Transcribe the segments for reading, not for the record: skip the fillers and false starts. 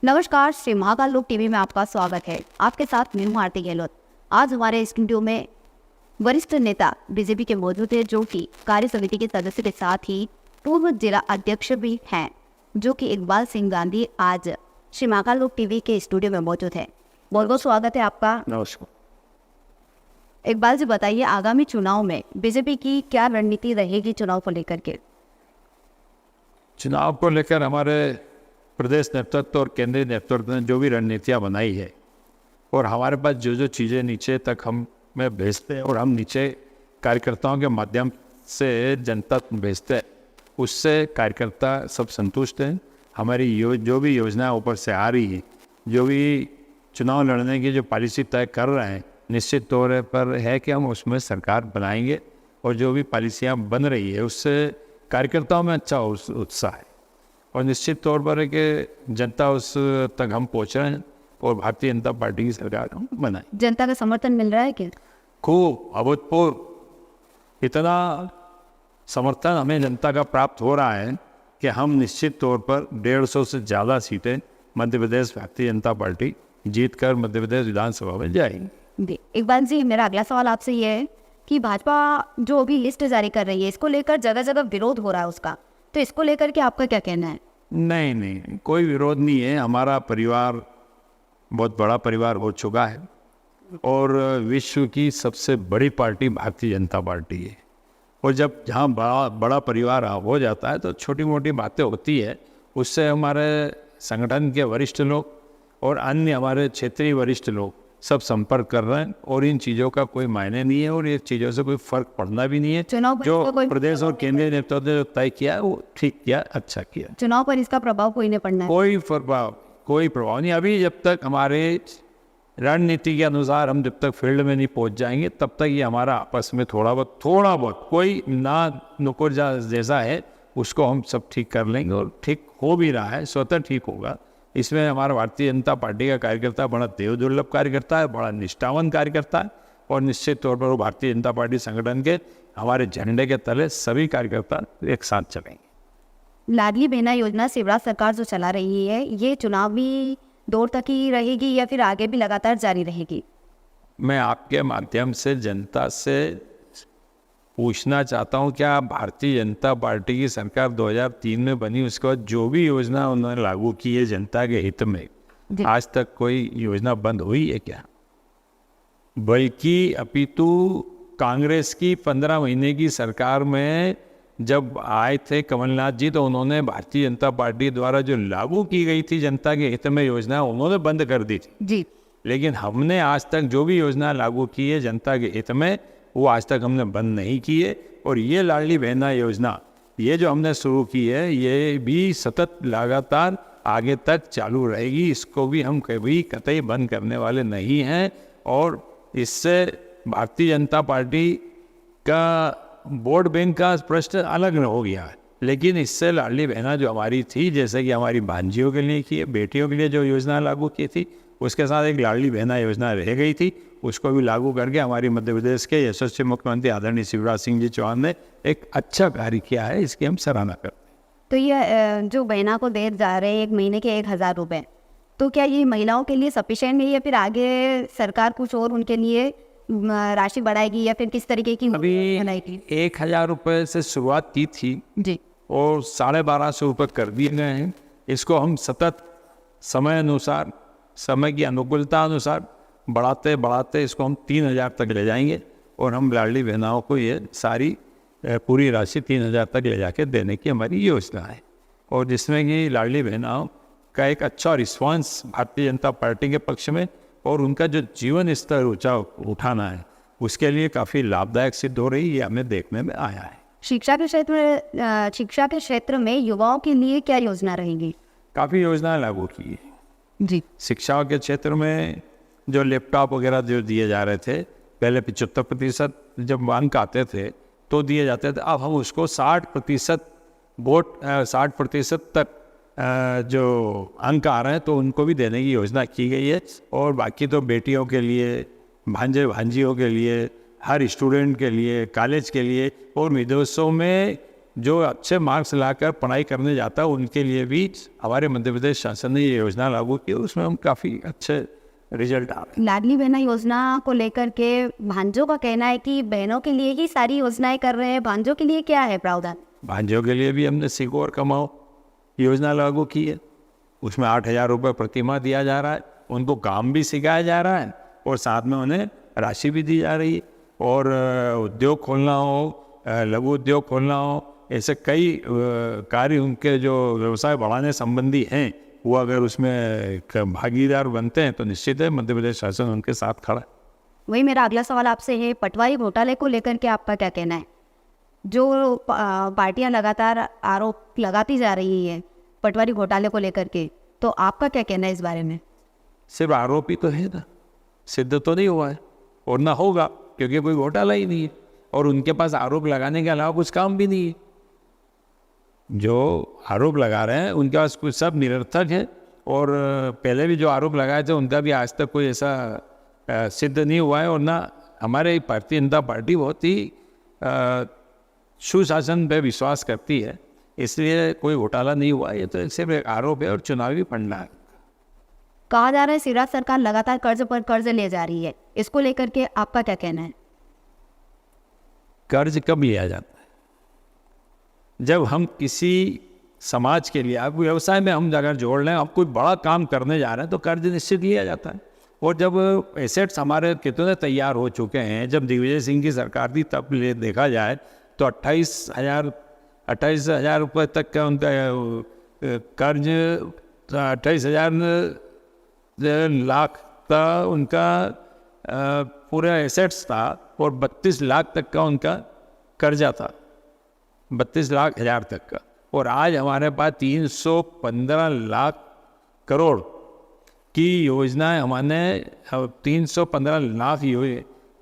नमस्कार, श्री महाकाल लोक टीवी में आपका स्वागत है। आपके साथ मैं हूं आरती गहलोत। आज हमारे स्टूडियो में वरिष्ठ नेता बीजेपी के मौजूद है, जो कि कार्य समिति के सदस्य के साथ ही पूर्व जिला अध्यक्ष भी हैं, जो कि इकबाल सिंह गांधी आज श्री महाकाल लोक टीवी के स्टूडियो में मौजूद है। बहुत बहुत स्वागत है आपका। नमस्कार। इकबाल जी, बताइए, आगामी चुनाव में बीजेपी की क्या रणनीति रहेगी चुनाव को लेकर के? चुनाव को लेकर हमारे प्रदेश नेतृत्व और केंद्रीय नेतृत्व ने जो भी रणनीतियाँ बनाई है और हमारे पास जो जो चीज़ें नीचे तक हमें भेजते हैं और हम नीचे कार्यकर्ताओं के माध्यम से जनता तक भेजते हैं, उससे कार्यकर्ता सब संतुष्ट हैं। हमारी जो भी योजना ऊपर से आ रही है, जो भी चुनाव लड़ने की जो पॉलिसी तय कर रहे हैं, निश्चित तौर पर है कि हम उसमें सरकार बनाएंगे और जो भी पॉलिसियाँ बन रही है उससे कार्यकर्ताओं में अच्छा उत्साह है और निश्चित तौर पर है कि जनता उस तक हम पहुँच रहे हैं और भारतीय जनता पार्टी की सरकार हम बनाए। जनता का समर्थन मिल रहा है क्या? खूब अभूतपूर्व इतना समर्थन हमें जनता का प्राप्त हो रहा है कि हम निश्चित तौर पर 150 से ज़्यादा सीटें मध्य प्रदेश भारतीय जनता पार्टी जीत कर मध्य प्रदेश विधानसभा में जाएंगी। इकबाल जी, मेरा अगला सवाल आपसे ये है कि भाजपा जो अभी लिस्ट जारी कर रही है, इसको लेकर जगह जगह विरोध हो रहा है उसका, तो इसको लेकर के आपका क्या कहना है? नहीं, कोई विरोध नहीं है। हमारा परिवार बहुत बड़ा परिवार हो चुका है और विश्व की सबसे बड़ी पार्टी भारतीय जनता पार्टी है और जब जहाँ बड़ा परिवार हो जाता है तो छोटी मोटी बातें होती है, उससे हमारे संगठन के वरिष्ठ लोग और अन्य हमारे क्षेत्रीय वरिष्ठ लोग सब संपर्क कर रहे हैं और इन चीज़ों का कोई मायने नहीं है और ये चीज़ों से कोई फर्क पड़ना भी नहीं है। जो प्रदेश और केंद्रीय नेतृत्व ने तय किया वो ठीक किया, अच्छा किया। चुनाव पर इसका प्रभाव कोई नहीं पड़ना है? कोई प्रभाव नहीं। अभी जब तक हमारे रणनीति के अनुसार हम जब तक फील्ड में नहीं पहुंच जाएंगे तब तक ये हमारा आपस में थोड़ा बहुत कोई ना नुकुर जैसा है उसको हम सब ठीक कर लेंगे और ठीक हो भी रहा है, स्वतः ठीक होगा। इसमें हमारा भारतीय जनता पार्टी का कार्यकर्ता बड़ा देवदुर्लभ कार्यकर्ता है, बड़ा निष्ठावान कार्यकर्ता है और निश्चित तौर पर वो भारतीय जनता पार्टी संगठन के हमारे झंडे के तले सभी कार्यकर्ता एक साथ चलेंगे। लाडली बहना योजना शिवराज सरकार जो चला रही है, ये चुनावी दौर तक ही रहेगी या फिर आगे भी लगातार जारी रहेगी? मैं आपके माध्यम से जनता से पूछना चाहता हूं, क्या भारतीय जनता पार्टी की सरकार 2003 में बनी, उसके बाद जो भी योजना उन्होंने लागू की है जनता के हित में, आज तक कोई योजना बंद हुई है क्या? बल्कि अपितु कांग्रेस की 15 महीने की सरकार में जब आए थे कमलनाथ जी, तो उन्होंने भारतीय जनता पार्टी द्वारा जो लागू की गई थी जनता के हित में योजना, उन्होंने बंद कर दी थी जी। लेकिन हमने आज तक जो भी योजना लागू की है जनता के हित में, वो आज तक हमने बंद नहीं की है। और ये लाडली बहना योजना, ये जो हमने शुरू की है, ये भी सतत लगातार आगे तक चालू रहेगी। इसको भी हम कभी कतई बंद करने वाले नहीं हैं और इससे भारतीय जनता पार्टी का वोट बैंक का प्रश्न अलग हो गया है, लेकिन इससे लाडली बहना जो हमारी थी, जैसे कि हमारी भांजियों के लिए की, बेटियों के लिए जो योजना लागू की थी, उसके साथ एक लाडली बहना योजना रह गई थी, उसको भी लागू करके हमारी मध्य प्रदेश के यशस्वी मुख्यमंत्री आदरणीय शिवराज सिंह जी चौहान ने एक अच्छा कार्य किया है, इसकी हम सराहना करते हैं। तो ये जो बहना को दे जा रहे हैं 1 महीने के 1000 रुपये, तो क्या ये महिलाओं के लिए सफिशिएंट है या फिर आगे सरकार कुछ और उनके लिए राशि बढ़ाएगी या फिर किस तरीके की अभी बनाएगी? 1000 रुपये से शुरुआत की थी जी और 1250 रुपये कर दिए गए हैं। इसको हम सतत समय अनुसार, समय की अनुकूलता अनुसार बढ़ाते इसको हम 3000 तक ले जाएंगे और हम लाडली बहनाओं को ये सारी पूरी राशि 3000 तक ले जाके देने की हमारी योजना है और जिसमें कि लाडली बहनाओं का एक अच्छा रिस्पांस भारतीय जनता पार्टी के पक्ष में और उनका जो जीवन स्तर ऊंचा उठाना है, उसके लिए काफ़ी लाभदायक सिद्ध हो रही है, हमें देखने में आया है। शिक्षा के क्षेत्र में युवाओं के लिए क्या योजना रहेगी? काफ़ी योजनाएं लागू की है जी। शिक्षा के क्षेत्र में जो लैपटॉप वगैरह जो दिए जा रहे थे, पहले 75% जब अंक आते थे तो दिए जाते थे, अब हम उसको 60% तक जो अंक आ रहे हैं तो उनको भी देने की योजना की गई है। और बाकी तो बेटियों के लिए, भांजे भांजियों के लिए, हर स्टूडेंट के लिए, कॉलेज के लिए और विदेशों में जो अच्छे मार्क्स लाकर पढ़ाई करने जाता है उनके लिए भी हमारे मध्य प्रदेश शासन ने ये योजना लागू की, उसमें हम काफ़ी अच्छे रिजल्ट आ रहे हैं। लाडली बहना योजना को लेकर के भांजों का कहना है कि बहनों के लिए ही सारी योजनाएं कर रहे हैं, भांजों के लिए क्या है प्रावधान? भांजों के लिए भी हमने सीखो और कमाओ योजना लागू की है। उसमें 8,000 रुपये प्रति माह दिया जा रहा है, उनको काम भी सिखाया जा रहा है और साथ में उन्हें राशि भी दी जा रही है। और उद्योग खोलना हो, लघु उद्योग खोलना हो, ऐसे कई कार्य उनके जो व्यवसाय बढ़ाने संबंधी हैं, वो अगर उसमें भागीदार बनते हैं तो निश्चित है मध्य प्रदेश शासन उनके साथ खड़ा है। वही मेरा अगला सवाल आपसे है, पटवारी घोटाले को लेकर के आपका क्या कहना है? जो पार्टियां लगातार आरोप लगाती जा रही है पटवारी घोटाले को लेकर के, तो आपका क्या कहना है इस बारे में? सिर्फ आरोप ही तो है ना, सिद्ध तो नहीं हुआ है और ना होगा, क्योंकि कोई घोटाला ही नहीं है और उनके पास आरोप लगाने के अलावा कुछ काम भी नहीं है। जो आरोप लगा रहे हैं उनके पास कुछ सब निरर्थक है और पहले भी जो आरोप लगाए थे उनका भी आज तक कोई ऐसा सिद्ध नहीं हुआ है। और ना हमारे भारतीय जनता पार्टी बहुत ही सुशासन पे विश्वास करती है, इसलिए कोई घोटाला नहीं हुआ। ये तो सिर्फ एक आरोप है और चुनावी फंडा है। कहा जा रहा है शिवराज सरकार लगातार कर्ज पर कर्ज ले जा रही है, इसको लेकर के आपका क्या कहना है? कर्ज कब लिया जाता है? जब हम किसी समाज के लिए, आप व्यवसाय में हम अगर जोड़ लें, हम कोई बड़ा काम करने जा रहे हैं तो कर्ज निश्चित लिया जाता है। और जब एसेट्स हमारे कितने तैयार हो चुके हैं, जब दिग्विजय सिंह की सरकार थी तब देखा जाए तो 28,000 रुपये तक का उनका कर्ज, 28,000 लाख का उनका पूरा एसेट्स था और 32 लाख तक का उनका कर्जा था, 32 लाख हजार तक का। और आज हमारे पास 315 लाख करोड़ की योजनाएं, हमने 315 लाख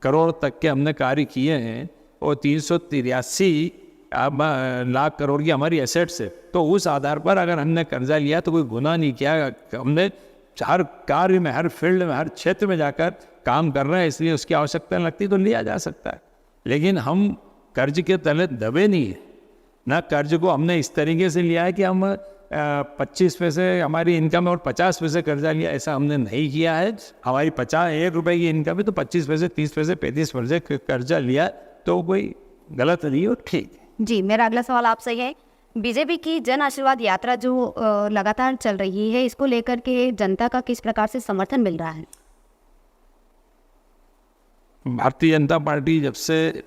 करोड़ तक के हमने कार्य किए हैं और 383 लाख करोड़ की हमारी एसेट्स है। तो उस आधार पर अगर हमने कर्जा लिया तो कोई गुनाह नहीं किया। हमने हर कार्य में, हर फील्ड में, हर क्षेत्र में जाकर काम कर रहे हैं, इसलिए उसकी आवश्यकता लगती तो लिया जा सकता है। लेकिन हम कर्ज के तले दबे नहीं है ना। कर्ज को हमने इस तरीके से लिया है कि हम 25 पैसे हमारी इनकम और 50 पैसे कर्जा लिया, ऐसा हमने नहीं किया है। हमारी 1 रुपए की इनकम है तो 25 पैसे, 30 पैसे, 35 पैसे कर्जा लिया तो कोई गलत नहीं हो, ठीक है। जी, मेरा अगला सवाल आपसे है, बीजेपी की जन आशीर्वाद यात्रा जो लगातार चल रही है, इसको लेकर के जनता का किस प्रकार से समर्थन मिल रहा है? भारतीय जनता पार्टी जब से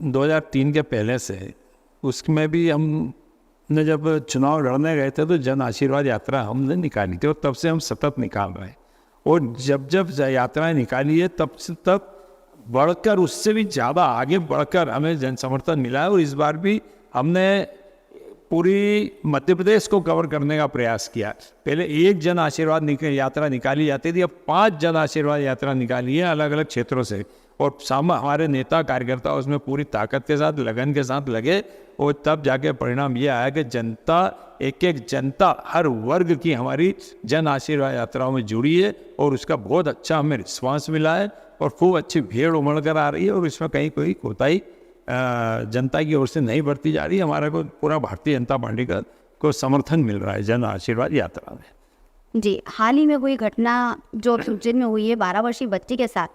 2003 के पहले से, उसमें भी हमने जब चुनाव लड़ने गए थे तो जन आशीर्वाद यात्रा हमने निकाली थी और तब से हम सतत निकाल रहे हैं। और जब जब यात्राएं निकाली है तब से तब बढ़कर, उससे भी ज़्यादा आगे बढ़कर हमें जन समर्थन मिला है। और इस बार भी हमने पूरी मध्य प्रदेश को कवर करने का प्रयास किया। पहले एक जन आशीर्वाद यात्रा निकाली जाती थी, अब 5 जन आशीर्वाद यात्रा निकाली है अलग अलग क्षेत्रों से। और हमारे नेता कार्यकर्ता उसमें पूरी ताकत के साथ, लगन के साथ लगे और तब जाके परिणाम ये आया कि जनता, एक एक जनता, हर वर्ग की हमारी जन आशीर्वाद यात्राओं में जुड़ी है और उसका बहुत अच्छा हमें रिस्पांस मिला है और खूब अच्छी भीड़ उमड़ कर आ रही है। और इसमें कहीं कोई कोताही जनता की ओर से नहीं बरती जा रही। हमारे को पूरा भारतीय जनता पार्टी का को समर्थन मिल रहा है जन आशीर्वाद यात्रा में। जी, हाल ही में हुई घटना जो उज्जैन में हुई है 12 वर्षीय बच्ची के साथ,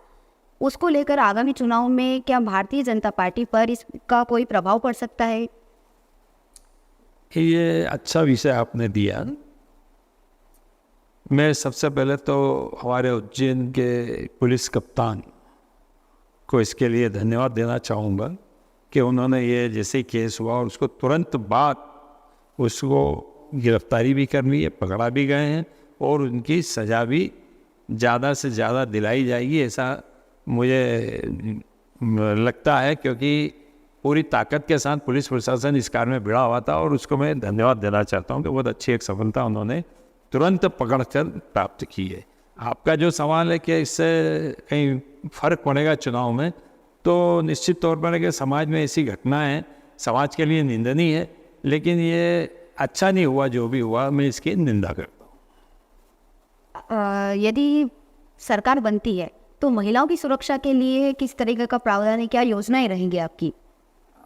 उसको लेकर आगामी चुनाव में क्या भारतीय जनता पार्टी पर इसका कोई प्रभाव पड़ सकता है? ये अच्छा विषय आपने दिया। मैं सबसे पहले तो हमारे उज्जैन के पुलिस कप्तान को इसके लिए धन्यवाद देना चाहूँगा कि उन्होंने ये जैसे केस हुआ और उसको तुरंत बाद उसको गिरफ्तारी भी कर ली है, पकड़ा भी गए हैं और उनकी सज़ा भी ज़्यादा से ज़्यादा दिलाई जाएगी, ऐसा मुझे लगता है। क्योंकि पूरी ताकत के साथ पुलिस प्रशासन इस कार्य में भिड़ा हुआ था और उसको मैं धन्यवाद देना चाहता हूँ कि बहुत अच्छी एक सफलता उन्होंने तुरंत पकड़कर प्राप्त की है। आपका जो सवाल है कि इससे कहीं फ़र्क पड़ेगा चुनाव में, तो निश्चित तौर पर है कि समाज में ऐसी घटनाएं समाज के लिए निंदनीय है, लेकिन ये अच्छा नहीं हुआ जो भी हुआ, मैं इसकी निंदा करता हूँ। यदि सरकार बनती है तो महिलाओं की सुरक्षा के लिए किस तरीके का प्रावधान है, क्या योजनाएं रहेंगी आपकी?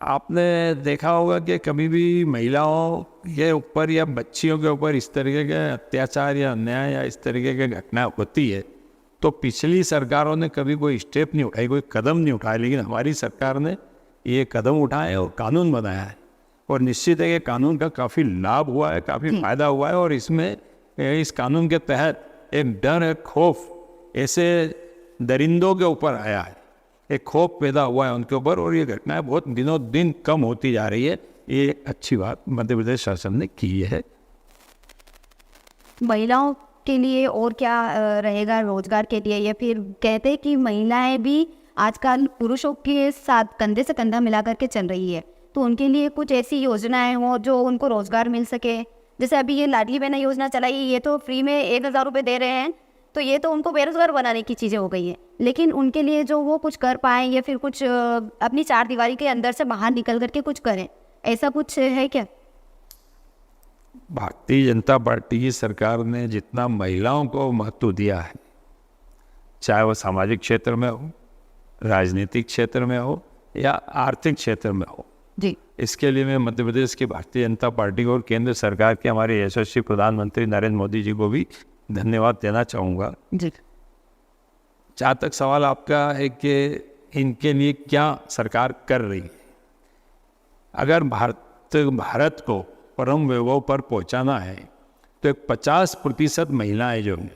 आपने देखा होगा कि कभी भी महिलाओं के ऊपर या बच्चियों के ऊपर इस तरीके के अत्याचार या अन्याय या इस तरीके की घटना होती है तो पिछली सरकारों ने कभी कोई स्टेप नहीं उठाई, कोई कदम नहीं उठाया, लेकिन हमारी सरकार ने ये कदम उठाए और कानून बनाया है। और निश्चित है कि कानून का काफ़ी लाभ हुआ है, काफ़ी फायदा हुआ है। और इसमें इस कानून के तहत एक डर, एक खौफ ऐसे दरिंदों के ऊपर आया है, एक खौफ पैदा हुआ है उनके ऊपर, और ये घटनाएं बहुत दिनों दिन कम होती जा रही है। ये एक अच्छी बात मध्य प्रदेश शासन ने की है। महिलाओं के लिए और क्या रहेगा रोजगार के लिए, या फिर कहते हैं कि महिलाएं भी आजकल पुरुषों के साथ कंधे से कंधा मिला करके चल रही है, तो उनके लिए कुछ ऐसी योजनाएं हो जो उनको रोजगार मिल सके? जैसे अभी ये लाडली बहना योजना चलाई, ये तो फ्री में 1,000 रुपये दे रहे हैं, तो ये तो उनको बेरोजगार बनाने की चीज़ें हो गई है। लेकिन उनके लिए जो वो कुछ कर पाएँ या फिर कुछ अपनी चार दीवारी के अंदर से बाहर निकल करके कुछ करें, ऐसा कुछ है क्या? भारतीय जनता पार्टी की सरकार ने जितना महिलाओं को महत्व दिया है, चाहे वो सामाजिक क्षेत्र में हो, राजनीतिक क्षेत्र में हो या आर्थिक क्षेत्र में हो जी, इसके लिए मैं मध्य प्रदेश की भारतीय जनता पार्टी को और केंद्र सरकार के हमारे यशस्वी प्रधानमंत्री नरेंद्र मोदी जी को भी धन्यवाद देना चाहूँगा। जी, जहाँ तक सवाल आपका है कि इनके लिए क्या सरकार कर रही है, अगर भारत को परम वैभव पर पहुंचाना है तो एक 50% महिलाएं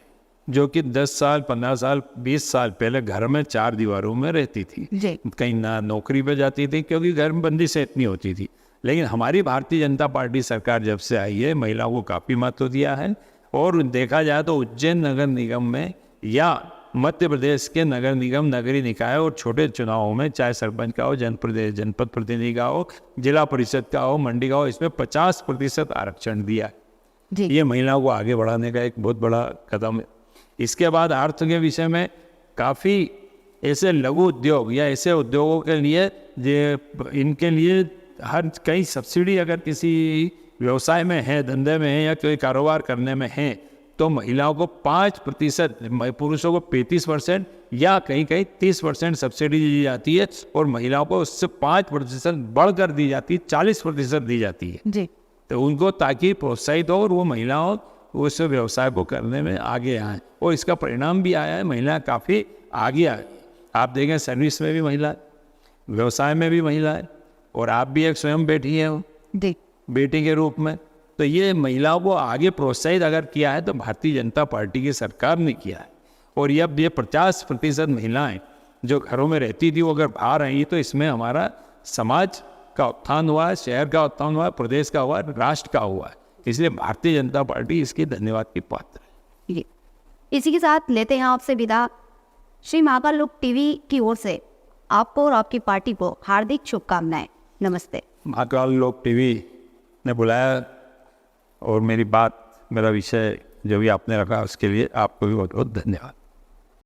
जो कि 10 साल, 15 साल, 20 साल पहले घर में 4 दीवारों में रहती थी, जी, कहीं ना नौकरी पे जाती थी क्योंकि घर में बंदिशें इतनी होती थी। लेकिन हमारी भारतीय जनता पार्टी सरकार जब से आई है, महिलाओं को काफ़ी महत्व दिया है। और देखा जाए तो उज्जैन नगर निगम में या मध्य प्रदेश के नगर निगम, नगरीय निकाय और छोटे चुनावों में, चाहे सरपंच का हो, जनपद प्रतिनिधि का हो, जिला परिषद का हो, मंडी का हो, इसमें 50% आरक्षण दिया है। जी, ये महिलाओं को आगे बढ़ाने का एक बहुत बड़ा कदम है। इसके बाद अर्थ के विषय में काफ़ी ऐसे लघु उद्योग या ऐसे उद्योगों के लिए इनके लिए हर कई सब्सिडी अगर किसी व्यवसाय में है, धंधे में है या कोई कारोबार करने में है तो महिलाओं को 5%, पुरुषों को 35% या कहीं कहीं 30% सब्सिडी दी जाती है और महिलाओं को उससे 5% बढ़कर दी जाती है, 40% दी जाती है। जी, तो उनको ताकि प्रोत्साहित हो और वो महिलाओं उस व्यवसाय को करने में आगे आए, और इसका परिणाम भी आया है। महिला काफ़ी आगे आ गई। आप देखें सर्विस में भी महिला, व्यवसाय में भी महिला है, और आप भी एक स्वयं बेटी हैं जी, बेटी के रूप में। तो ये महिलाओं को आगे प्रोत्साहित अगर किया है तो भारतीय जनता पार्टी की सरकार ने किया है। और ये अब ये 50% महिलाएं जो घरों में रहती थी वो अगर बाहर आई तो इसमें हमारा समाज का उत्थान हुआ है, शहर का उत्थान हुआ है, प्रदेश का हुआ है, राष्ट्र का हुआ है। इसलिए भारतीय जनता पार्टी इसके धन्यवाद की पात्र है। जी। इसी के साथ लेते हैं आपसे विदा। श्री महाकाल लोक टीवी की ओर से आपको और आपकी पार्टी को हार्दिक शुभकामनाएं। नमस्ते। महाकाल लोक टीवी ने बुलाया और मेरी बात, मेरा विषय जो भी आपने रखा उसके लिए आपको भी बहुत बहुत धन्यवाद।